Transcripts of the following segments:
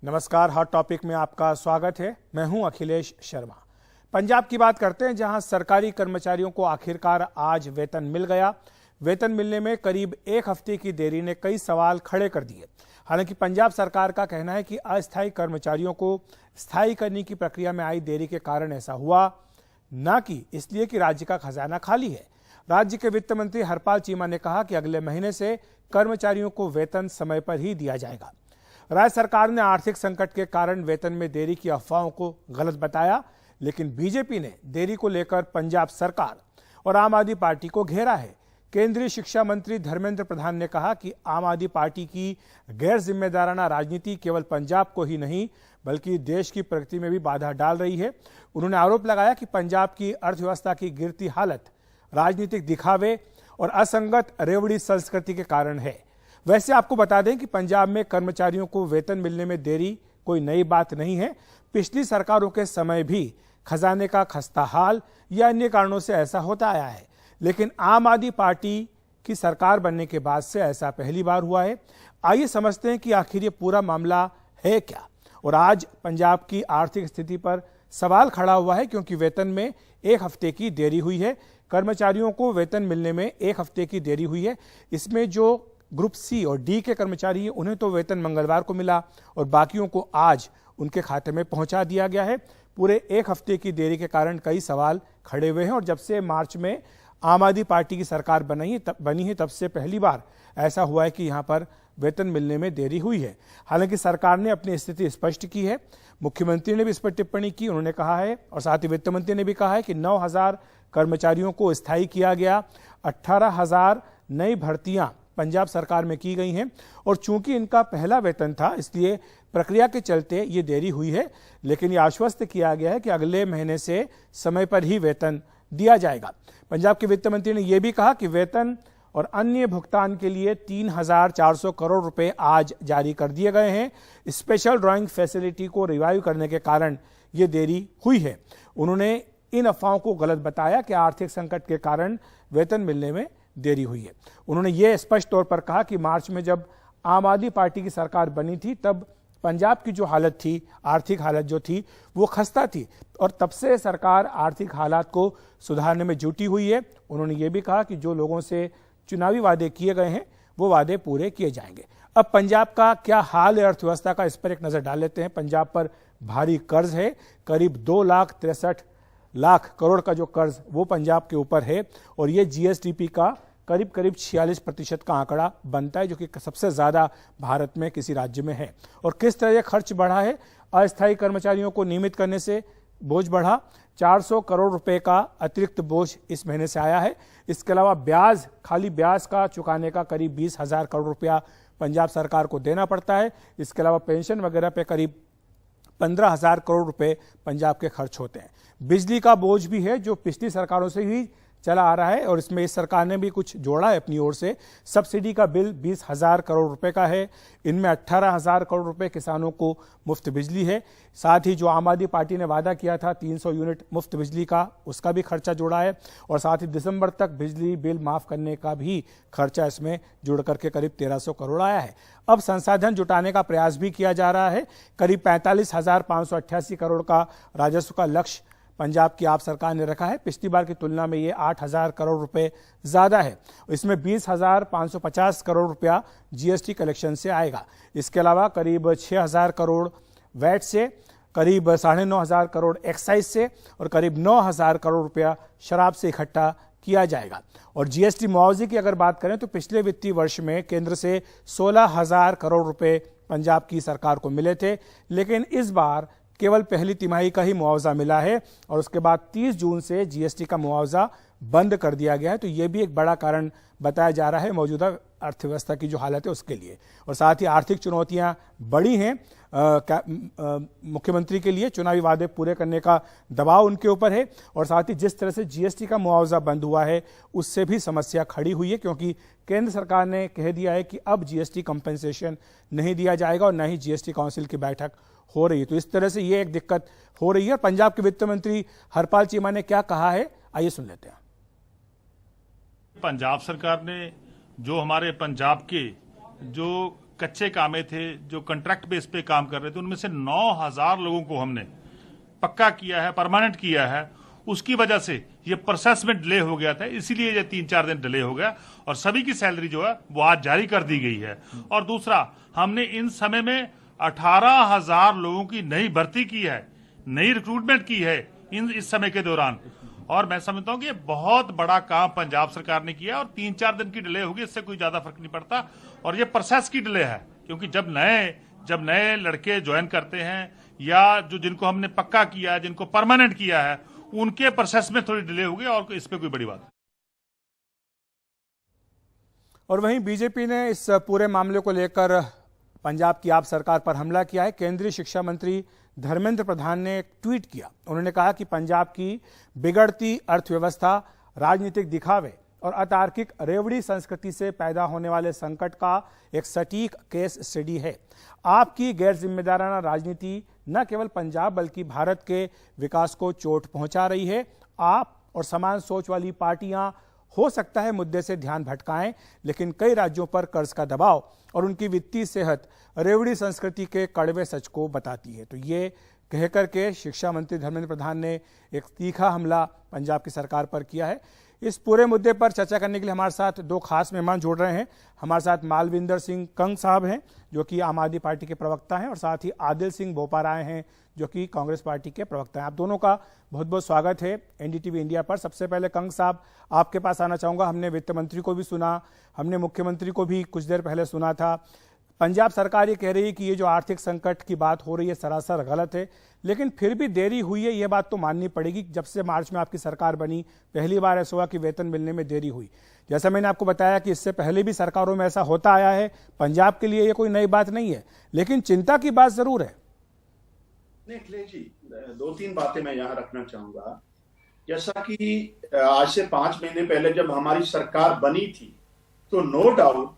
नमस्कार, hot topic में आपका स्वागत है। मैं हूं अखिलेश शर्मा। पंजाब की बात करते हैं, जहां सरकारी कर्मचारियों को आखिरकार आज वेतन मिल गया। वेतन मिलने में करीब एक हफ्ते की देरी ने कई सवाल खड़े कर दिए। हालांकि पंजाब सरकार का कहना है कि अस्थायी कर्मचारियों को स्थायी करने की प्रक्रिया में आई देरी के कारण ऐसा हुआ, न कि इसलिए कि राज्य का खजाना खाली है। राज्य के वित्त मंत्री हरपाल चीमा ने कहा कि अगले महीने से कर्मचारियों को वेतन समय पर ही दिया जाएगा। राज्य सरकार ने आर्थिक संकट के कारण वेतन में देरी की अफवाहों को गलत बताया, लेकिन बीजेपी ने देरी को लेकर पंजाब सरकार और आम आदमी पार्टी को घेरा है। केंद्रीय शिक्षा मंत्री धर्मेंद्र प्रधान ने कहा कि आम आदमी पार्टी की गैर जिम्मेदाराना राजनीति केवल पंजाब को ही नहीं बल्कि देश की प्रगति में भी बाधा डाल रही है। उन्होंने आरोप लगाया कि पंजाब की अर्थव्यवस्था की गिरती हालत राजनीतिक दिखावे और असंगत रेवड़ी संस्कृति के कारण है। वैसे आपको बता दें कि पंजाब में कर्मचारियों को वेतन मिलने में देरी कोई नई बात नहीं है। पिछली सरकारों के समय भी खजाने का खस्ता हाल या अन्य कारणों से ऐसा होता आया है, लेकिन आम आदमी पार्टी की सरकार बनने के बाद से ऐसा पहली बार हुआ है। आइए समझते हैं कि आखिर ये पूरा मामला है क्या। और आज पंजाब की आर्थिक स्थिति पर सवाल खड़ा हुआ है, क्योंकि वेतन में एक हफ्ते की देरी हुई है। कर्मचारियों को वेतन मिलने में एक हफ्ते की देरी हुई है। इसमें जो ग्रुप सी और डी के कर्मचारी हैं, उन्हें तो वेतन मंगलवार को मिला और बाकियों को आज उनके खाते में पहुंचा दिया गया है। पूरे एक हफ्ते की देरी के कारण कई सवाल खड़े हुए हैं और जब से मार्च में आम आदमी पार्टी की सरकार बनी है तब से पहली बार ऐसा हुआ है कि यहां पर वेतन मिलने में देरी हुई है। हालांकि सरकार ने अपनी स्थिति स्पष्ट की है। मुख्यमंत्री ने भी इस पर टिप्पणी की। उन्होंने कहा है और साथ ही वित्त मंत्री ने भी कहा है कि 9,000 कर्मचारियों को स्थायी किया गया। 18,000 नई भर्तियां पंजाब सरकार में की गई हैं और चूंकि इनका पहला वेतन था इसलिए प्रक्रिया के चलते ये देरी हुई है, लेकिन ये आश्वस्त किया गया है कि अगले महीने से समय पर ही वेतन दिया जाएगा। पंजाब के वित्त मंत्री ने यह भी कहा कि वेतन और अन्य भुगतान के लिए 3,400 करोड़ रुपए आज जारी कर दिए गए हैं। स्पेशल ड्राइंग फैसिलिटी को रिवाइव करने के कारण ये देरी हुई है। उन्होंने इन अफवाहों को गलत बताया कि आर्थिक संकट के कारण वेतन मिलने में देरी हुई है। उन्होंने ये स्पष्ट तौर पर कहा कि मार्च में जब आम आदमी पार्टी की सरकार बनी थी तब पंजाब की जो हालत थी, आर्थिक हालत जो थी वो खस्ता थी और तब से सरकार आर्थिक हालात को सुधारने में जुटी हुई है। उन्होंने ये भी कहा कि जो लोगों से चुनावी वादे किए गए हैं वो वादे पूरे किए जाएंगे। अब पंजाब का क्या हाल है अर्थव्यवस्था का, इस पर एक नजर डाल लेते हैं। पंजाब पर भारी कर्ज है, करीब 2,63,00,000 करोड़ का जो कर्ज वो पंजाब के ऊपर है और ये जीएसडीपी का करीब 46% का आंकड़ा बनता है, जो कि सबसे ज्यादा भारत में किसी राज्य में है। और किस तरह खर्च बढ़ा है, अस्थायी कर्मचारियों को नियमित करने से बोझ बढ़ा। 400 करोड़ रुपए का अतिरिक्त बोझ इस महीने से आया है। इसके अलावा ब्याज, खाली ब्याज का चुकाने का करीब 20,000 करोड़ रुपया पंजाब सरकार को देना पड़ता है। इसके अलावा पेंशन वगैरह पे करीब 15,000 करोड़ रुपए पंजाब के खर्च होते हैं। बिजली का बोझ भी है जो पिछली सरकारों से ही चला आ रहा है और इसमें इस सरकार ने भी कुछ जोड़ा है अपनी ओर से। सब्सिडी का बिल 20,000 करोड़ रुपए का है। इनमें 18,000 करोड़ रुपए किसानों को मुफ्त बिजली है। साथ ही जो आम आदमी पार्टी ने वादा किया था 300 यूनिट मुफ्त बिजली का, उसका भी खर्चा जोड़ा है और साथ ही दिसंबर तक बिजली बिल माफ करने का भी खर्चा इसमें जुड़ करके करीब 1,300 करोड़ आया है। अब संसाधन जुटाने का प्रयास भी किया जा रहा है। करीब 45,588 करोड़ का राजस्व का लक्ष्य पंजाब की आप सरकार ने रखा है। पिछली बार की तुलना में ये 8,000 करोड़ रुपए ज्यादा है। इसमें 20,550 करोड़ रुपया जीएसटी कलेक्शन से आएगा। इसके अलावा करीब 6,000 करोड़ वैट से, करीब 9,500 करोड़ एक्साइज से और करीब 9,000 करोड़ रुपया शराब से इकट्ठा किया जाएगा। और जीएसटी मुआवजे की अगर बात करें तो पिछले वित्तीय वर्ष में केंद्र से 16,000 करोड़ रुपए पंजाब की सरकार को मिले थे, लेकिन इस बार केवल पहली तिमाही का ही मुआवजा मिला है और उसके बाद 30 जून से जीएसटी का मुआवजा बंद कर दिया गया है। तो यह भी एक बड़ा कारण बताया जा रहा है मौजूदा अर्थव्यवस्था की जो हालत है उसके लिए। और साथ ही आर्थिक चुनौतियां बड़ी हैं मुख्यमंत्री के लिए। चुनावी वादे पूरे करने का दबाव उनके ऊपर है और साथ ही जिस तरह से जीएसटी का मुआवजा बंद हुआ है उससे भी समस्या खड़ी हुई है, क्योंकि केंद्र सरकार ने कह दिया है कि अब जीएसटी कंपेंसेशन नहीं दिया जाएगा और न ही जीएसटी काउंसिल की बैठक हो रही है। तो इस तरह से ये एक दिक्कत हो रही है। पंजाब के वित्त मंत्री हरपाल चीमा ने क्या कहा है, आइए सुन लेते हैं। पंजाब सरकार ने जो हमारे पंजाब के जो कच्चे कामे थे, जो कॉन्ट्रैक्ट बेस पे काम कर रहे थे, उनमें से 9,000 लोगों को हमने पक्का किया है, परमानेंट किया है। उसकी वजह से ये प्रोसेस में डिले हो गया था, इसीलिए ये 3-4 दिन डिले हो गया और सभी की सैलरी जो है वो आज जारी कर दी गई है। और दूसरा, हमने इन समय में 18,000 लोगों की नई भर्ती की है, नई रिक्रूटमेंट की है इस समय के दौरान। और मैं समझता हूं कि ये बहुत बड़ा काम पंजाब सरकार ने किया और 3-4 दिन की डिले होगी, इससे कोई ज्यादा फर्क नहीं पड़ता। और ये प्रोसेस की डिले है, क्योंकि जब नए लड़के ज्वाइन करते हैं या जिनको हमने पक्का किया है, जिनको परमानेंट किया है, उनके प्रोसेस में थोड़ी डिले होगी और इस पे कोई बड़ी बात। और वहीं बीजेपी ने इस पूरे मामले को लेकर पंजाब की आप सरकार पर हमला किया है। केंद्रीय शिक्षा मंत्री धर्मेंद्र प्रधान ने एक ट्वीट किया। उन्होंने कहा कि पंजाब की बिगड़ती अर्थव्यवस्था, राजनीतिक दिखावे और अतार्किक रेवड़ी संस्कृति से पैदा होने वाले संकट का एक सटीक केस स्टडी है। आपकी गैर जिम्मेदाराना राजनीति न केवल पंजाब बल्कि भारत के विकास को चोट पहुंचा रही है। आप और समान सोच वाली पार्टियां हो सकता है मुद्दे से ध्यान भटकाएं, लेकिन कई राज्यों पर कर्ज का दबाव और उनकी वित्तीय सेहत रेवड़ी संस्कृति के कड़वे सच को बताती है। तो ये कहकर के शिक्षा मंत्री धर्मेंद्र प्रधान ने एक तीखा हमला पंजाब की सरकार पर किया है। इस पूरे मुद्दे पर चर्चा करने के लिए हमारे साथ दो खास मेहमान जुड़ रहे हैं। हमारे साथ मालविंदर सिंह कंग साहब हैं, जो कि आम आदमी पार्टी के प्रवक्ता हैं, और साथ ही आदिल सिंह बोपाराय आए हैं, जो कि कांग्रेस पार्टी के प्रवक्ता हैं। आप दोनों का बहुत बहुत स्वागत है एनडीटीवी इंडिया पर। सबसे पहले कंग साहब, आपके पास आना चाहूँगा। हमने वित्त मंत्री को भी सुना, हमने मुख्यमंत्री को भी कुछ देर पहले सुना था। पंजाब सरकार ये कह रही है कि ये जो आर्थिक संकट की बात हो रही है सरासर गलत है, लेकिन फिर भी देरी हुई है, ये बात तो माननी पड़ेगी। जब से मार्च में आपकी सरकार बनी, पहली बार ऐसा हुआ कि वेतन मिलने में देरी हुई। जैसा मैंने आपको बताया कि इससे पहले भी सरकारों में ऐसा होता आया है। पंजाब के लिए ये कोई नई बात नहीं है, लेकिन चिंता की बात जरूर है। अखिलेश जी, 2-3 बातें मैं यहाँ रखना चाहूंगा। जैसा कि आज से 5 महीने पहले जब हमारी सरकार बनी थी, तो नो डाउट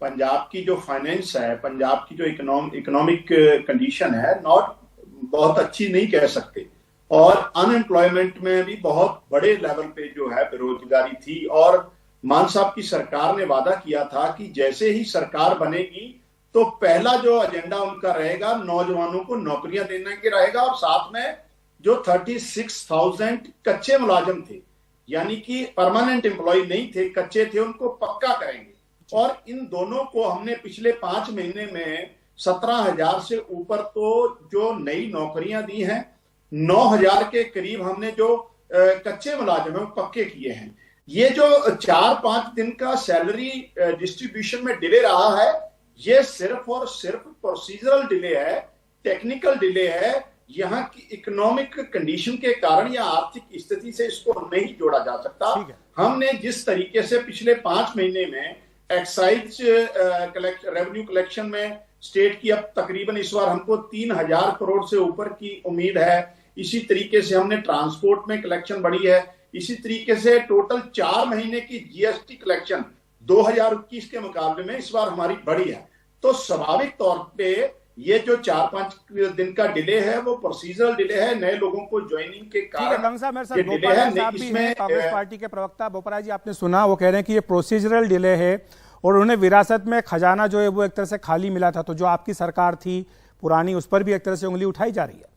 पंजाब की जो फाइनेंस है, पंजाब की जो इकोनॉमिक कंडीशन है, नॉट बहुत अच्छी नहीं कह सकते, और अनएम्प्लॉयमेंट में भी बहुत बड़े लेवल पे जो है बेरोजगारी थी। और मान साहब की सरकार ने वादा किया था कि जैसे ही सरकार बनेगी तो पहला जो एजेंडा उनका रहेगा नौजवानों को नौकरियां देने के रहेगा, और साथ में जो 36,000 कच्चे मुलाजिम थे, यानी कि परमानेंट एम्प्लॉय नहीं थे, कच्चे थे, उनको पक्का करेंगे। और इन दोनों को हमने पिछले 5 महीने में 17,000 से ऊपर तो जो नई नौकरियां दी हैं, 9,000 के करीब हमने जो कच्चे मुलाजिम हैं पक्के किए हैं। ये जो 4-5 दिन का सैलरी डिस्ट्रीब्यूशन में डिले रहा है, ये सिर्फ और सिर्फ प्रोसीजरल डिले है, टेक्निकल डिले है। यहाँ की इकोनॉमिक कंडीशन के कारण या आर्थिक स्थिति से इसको नहीं जोड़ा जा सकता। हमने जिस तरीके से पिछले 5 महीने में एक्साइज रेवेन्यू कलेक्शन में स्टेट की अब तकरीबन इस बार हमको 3,000 करोड़ से ऊपर की उम्मीद है। इसी तरीके से हमने ट्रांसपोर्ट में कलेक्शन बढ़ी है। इसी तरीके से टोटल 4 महीने की जीएसटी कलेक्शन 2021 के मुकाबले में इस बार हमारी बढ़ी है। तो स्वाभाविक तौर पे ये जो 4-5 दिन का डिले है वो प्रोसीजरल डिले है, नए लोगों को ज्वाइनिंग के कारण ये डिले है। इसमें कांग्रेस पार्टी के प्रवक्ता बोपराय जी, आपने सुना, वो कह रहे हैं कि ये प्रोसीजरल डिले है और उन्हें विरासत में खजाना जो है वो एक तरह से खाली मिला था, तो जो आपकी सरकार थी पुरानी, उस पर भी एक तरह से उंगली उठाई जा रही है।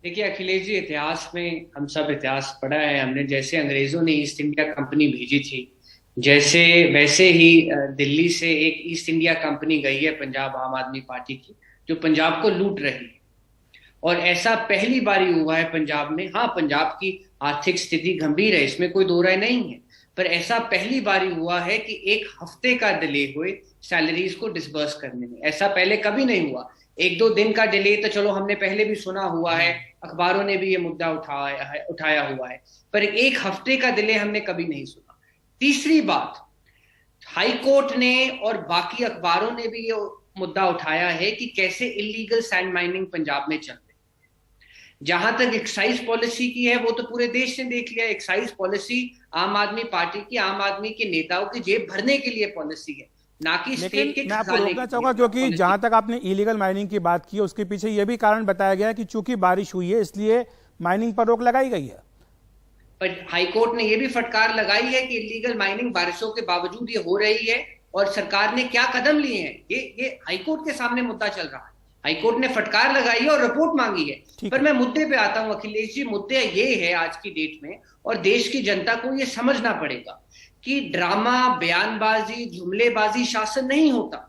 देखिए अखिलेश जी, इतिहास में हम सब इतिहास पढ़ा है हमने। जैसे अंग्रेजों ने ईस्ट इंडिया कंपनी भेजी थी, वैसे ही दिल्ली से एक ईस्ट इंडिया कंपनी गई है पंजाब आम आदमी पार्टी की, जो पंजाब को लूट रही है। और ऐसा पहली बार ही हुआ है पंजाब में। हाँ, पंजाब की आर्थिक स्थिति गंभीर है, इसमें कोई दो राय नहीं है, पर ऐसा पहली बार ही हुआ है कि 1 हफ्ते का डिले हुए सैलरीज को डिसबर्स करने में। ऐसा पहले कभी नहीं हुआ। 1-2 दिन का डिले तो चलो हमने पहले भी सुना हुआ है, अखबारों ने भी ये मुद्दा उठाया हुआ है, पर 1 हफ्ते का डिले हमने कभी नहीं सुना। तीसरी बात, हाई कोर्ट ने और बाकी अखबारों ने भी ये मुद्दा उठाया है कि कैसे इलीगल सैंड माइनिंग पंजाब में चल रही है। जहां तक एक्साइज पॉलिसी की है, वो तो पूरे देश ने देख लिया। एक्साइज पॉलिसी आम आदमी पार्टी की, आम आदमी के नेताओं की जेब भरने के लिए पॉलिसी है, ना कि स्टेट के। मैं आपको रोकना चाहूंगा, क्योंकि जहां तक आपने इलीगल माइनिंग की बात की, उसके पीछे यह भी कारण बताया गया कि चूंकि बारिश हुई है इसलिए माइनिंग पर रोक लगाई गई है। पर हाईकोर्ट ने यह भी फटकार लगाई है कि इलीगल माइनिंग बारिशों के बावजूद ये हो रही है, और सरकार ने क्या कदम लिए हैं, ये हाईकोर्ट के सामने मुद्दा चल रहा है। हाईकोर्ट ने फटकार लगाई है और रिपोर्ट मांगी है। पर मैं मुद्दे पे आता हूं अखिलेश जी, मुद्दे ये है आज की डेट में, और देश की जनता को ये समझना पड़ेगा कि ड्रामा, बयानबाजी, जुमलेबाजी शासन नहीं होता।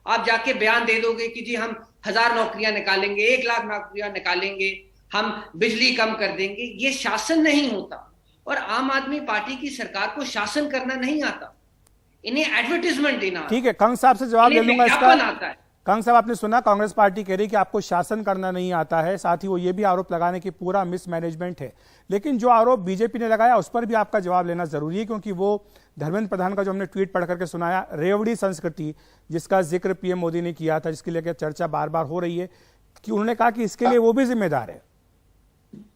आप जाके बयान दे दोगे कि जी हम 1000 नौकरियां निकालेंगे, 1 लाख नौकरियां निकालेंगे, हम बिजली कम कर देंगे, ये शासन नहीं होता। और आम आदमी पार्टी की सरकार को शासन करना नहीं आता, इन्हें एडवर्टीजमेंट देना। ठीक है, कंग साहब से जवाब ले लूंगा इसका। आता है। कंग साहब, आपने सुना कांग्रेस पार्टी कह रही कि आपको शासन करना नहीं आता है, साथ ही वो ये भी आरोप लगाने की पूरा मिसमैनेजमेंट है। लेकिन जो आरोप बीजेपी ने लगाया उस पर भी आपका जवाब लेना जरूरी है, क्योंकि वो धर्मेंद्र प्रधान का जो हमने ट्वीट पढ़ करके सुनाया, रेवड़ी संस्कृति जिसका जिक्र पीएम मोदी ने किया था, जिसके लेकर चर्चा बार बार हो रही है, कि उन्होंने कहा कि इसके लिए वो भी जिम्मेदार है।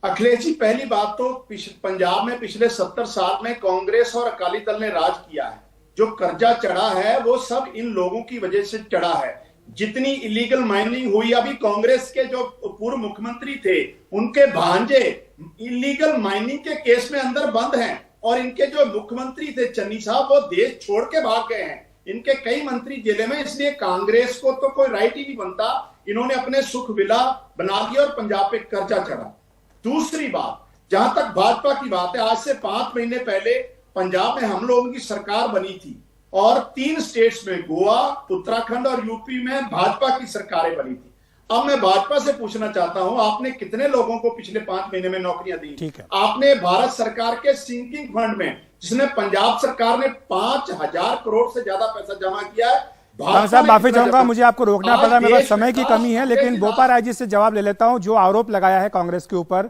अखिलेश जी, पहली बात तो पंजाब में पिछले 70 साल में कांग्रेस और अकाली दल ने राज किया है। जो कर्जा चढ़ा है वो सब इन लोगों की वजह से चढ़ा है। जितनी इलीगल माइनिंग हुई, अभी कांग्रेस के जो पूर्व मुख्यमंत्री थे उनके भांजे इलीगल माइनिंग के केस में अंदर बंद हैं, और इनके जो मुख्यमंत्री थे चन्नी साहब, वो देश छोड़ के भाग गए हैं। इनके कई मंत्री जेल में, इसलिए कांग्रेस को तो कोई राइट ही नहीं बनता। इन्होंने अपने सुख विला बना दिया और पंजाब पे कर्जा चढ़ा। दूसरी बात, जहां तक भाजपा की बात है, आज से 5 महीने पहले पंजाब में हम लोगों की सरकार बनी थी, और 3 स्टेट्स में, गोवा, उत्तराखंड और यूपी में भाजपा की सरकारें बनी थी। अब मैं भाजपा से पूछना चाहता हूं, आपने कितने लोगों को पिछले 5 महीने में नौकरियां दी? ठीक है। आपने भारत सरकार के सिंकिंग फंड में, जिसने पंजाब सरकार ने 5000 करोड़ से ज्यादा पैसा जमा किया है। साहब माफी चाहूंगा, मुझे आपको रोकना पड़ा, मेरे पास समय की कमी है, लेकिन बोपा राय जी से जवाब ले लेता हूं। जो आरोप लगाया है कांग्रेस के ऊपर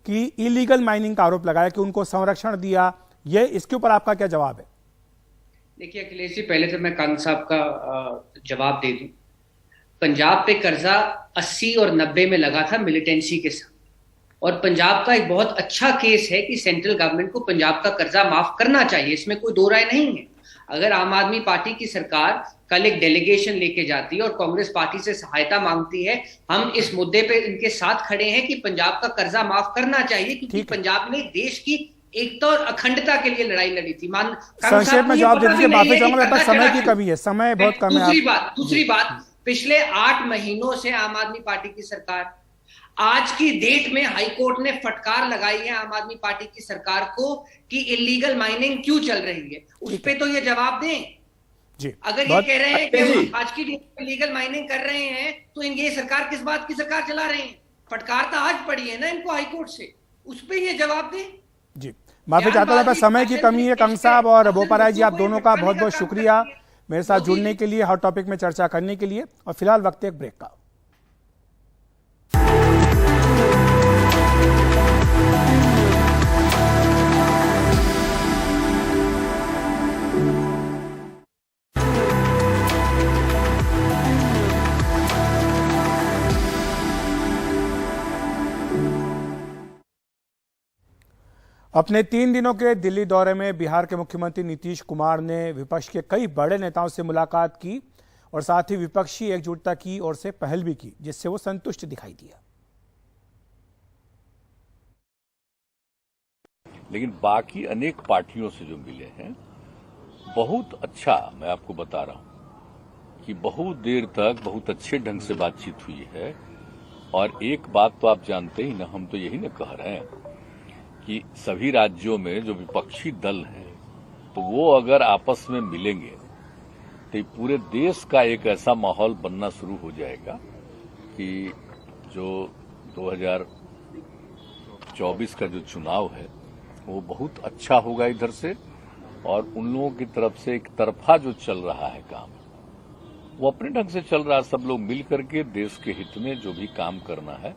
कि इलीगल माइनिंग का आरोप लगाया कि उनको संरक्षण दिया, ये इसके ऊपर आपका क्या जवाब है? देखिए अखिलेश जी, पहले तो मैं कंग साहब का जवाब दे दूं। पंजाब पे कर्जा 80 और 90 में लगा था मिलिटेंसी के साथ, और पंजाब का एक बहुत अच्छा केस है कि सेंट्रल गवर्नमेंट को पंजाब का कर्जा माफ करना चाहिए, इसमें कोई दो राय नहीं है। अगर आम आदमी पार्टी की सरकार कल एक डेलीगेशन लेके जाती है और कांग्रेस पार्टी से सहायता मांगती है, हम इस मुद्दे पे इनके साथ खड़े हैं कि पंजाब का कर्जा माफ करना चाहिए, क्योंकि पंजाब ने देश की एकता और अखंडता के लिए लड़ाई लड़ी थी। संक्षेप में जवाब दे दीजिए, माफी चाहूंगा, मेरे पास समय की कमी है, समय बहुत कम है। दूसरी बात, पिछले 8 महीनों से आम आदमी पार्टी की सरकार, आज की डेट में हाईकोर्ट ने फटकार लगाई है आम आदमी पार्टी की सरकार को कि इलीगल माइनिंग क्यों चल रही है, उस पे तो ये जवाब दें जी। अगर ये कह रहे हैं कि आज की डेट में इलीगल माइनिंग कर रहे हैं, तो ये सरकार किस बात की सरकार चला रहे हैं? फटकार तो आज पड़ी है ना इनको हाईकोर्ट से, उस पे ये जवाब दें। जी, माफी चाहता हूं, समय की कमी है। कंग साहब और बोपा राय जी, आप दोनों का बहुत बहुत शुक्रिया मेरे साथ जुड़ने के लिए, हॉट टॉपिक में चर्चा करने के लिए। और फिलहाल वक्त एक ब्रेक का। अपने 3 दिनों के दिल्ली दौरे में बिहार के मुख्यमंत्री नीतीश कुमार ने विपक्ष के कई बड़े नेताओं से मुलाकात की और साथ ही विपक्षी एकजुटता की ओर से पहल भी की, जिससे वो संतुष्ट दिखाई दिया। लेकिन बाकी अनेक पार्टियों से जो मिले हैं, बहुत अच्छा, मैं आपको बता रहा हूं कि बहुत देर तक बहुत अच्छे ढंग से बातचीत हुई है। और एक बात तो आप जानते ही ना, हम तो यही ना कह रहे हैं कि सभी राज्यों में जो विपक्षी दल हैं, तो वो अगर आपस में मिलेंगे तो पूरे देश का एक ऐसा माहौल बनना शुरू हो जाएगा कि जो 2024 का जो चुनाव है वो बहुत अच्छा होगा इधर से, और उन लोगों की तरफ से एक तरफा जो चल रहा है काम, वो अपने ढंग से चल रहा है। सब लोग मिल करके देश के हित में जो भी काम करना है,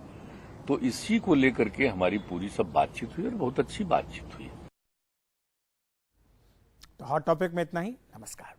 तो इसी को लेकर के हमारी पूरी सब बातचीत हुई और बहुत अच्छी बातचीत हुई। तो हॉट टॉपिक में इतना ही। नमस्कार।